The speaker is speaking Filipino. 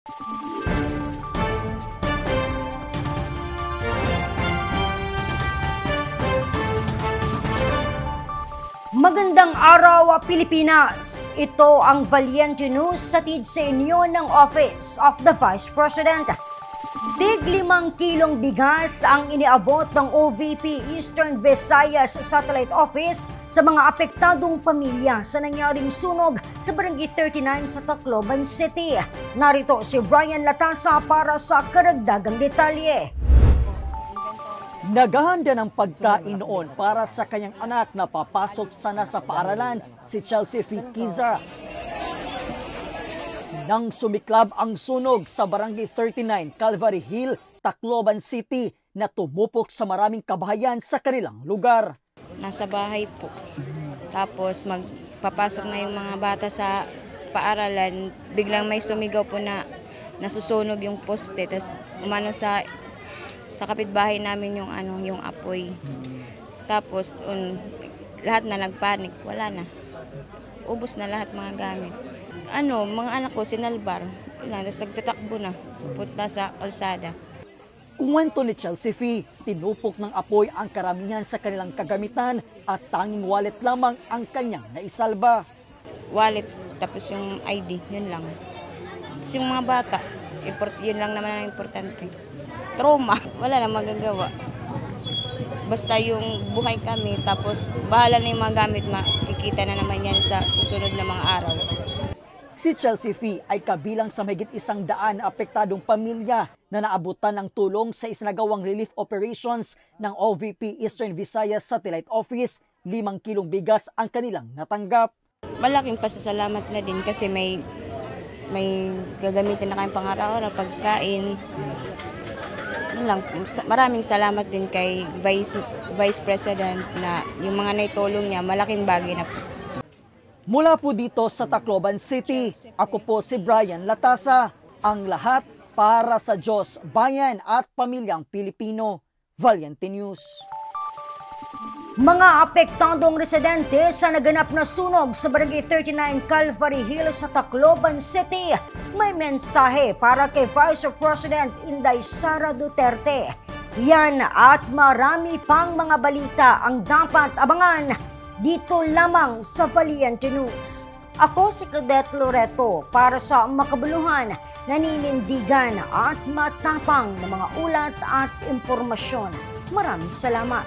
Magandang araw, Pilipinas! Ito ang Valiente News hatid sa inyo ng Office of the Vice President. Tig 5 kilong bigas ang iniabot ng OVP Eastern Visayas Satellite Office sa mga apektadong pamilya sa nangyaring sunog sa Barangay 39 sa Tacloban City. Narito si Brian Latasa para sa karagdagang detalye. Naghahanda ng pagkain noon para sa kanyang anak na papasok sana sa paaralan, si Chelsea Fikiza. Nang sumiklab ang sunog sa Barangay 39, Calvary Hill, Tacloban City na tumupok sa maraming kabahayan sa kanilang lugar. Nasa bahay po. Tapos magpapasok na yung mga bata sa paaralan. Biglang may sumigaw po na nasusunog yung poste. Tapos umano sa kapitbahay namin yung apoy. Tapos lahat na nagpanik, wala na. Ubos na lahat mga gamit. Mga anak ko sinalbar. Tapos nagtatakbo na punta sa kalsada. Kuwento ni Chelsea Fee, tinupok ng apoy ang karamihan sa kanilang kagamitan at tanging wallet lamang ang kanyang naisalba. Wallet, tapos yung ID, yun lang. Tapos yung mga bata, yun lang naman ang importante. Trauma, wala na magagawa. Basta yung buhay kami, tapos bahala na yung mga gamit, makikita na naman yan sa susunod na mga araw. Si Chelsea Fee ay kabilang sa mahigit 100 na apektadong pamilya na naabutan ng tulong sa isinagawang relief operations ng OVP Eastern Visayas Satellite Office. 5 kilong bigas ang kanilang natanggap. Malaking pasasalamat na din kasi may gagamitin na kayong pang-araw-araw, pagkain. Maraming salamat din kay Vice President na yung mga naitulong niya, malaking bagay na po. Mula po dito sa Tacloban City, ako po si Brian Latasa, ang lahat para sa Diyos, bayan at pamilyang Pilipino. Valiente News. Mga apektadong residente sa naganap na sunog sa Barangay 39 Calvary Hill sa Tacloban City, may mensahe para kay Vice President Inday Sara Duterte. Yan at marami pang mga balita ang dapat abangan dito lamang sa Valiente News. Ako si Claudette Loreto para sa makabuluhan, naninindigan at matapang na mga ulat at impormasyon. Maraming salamat.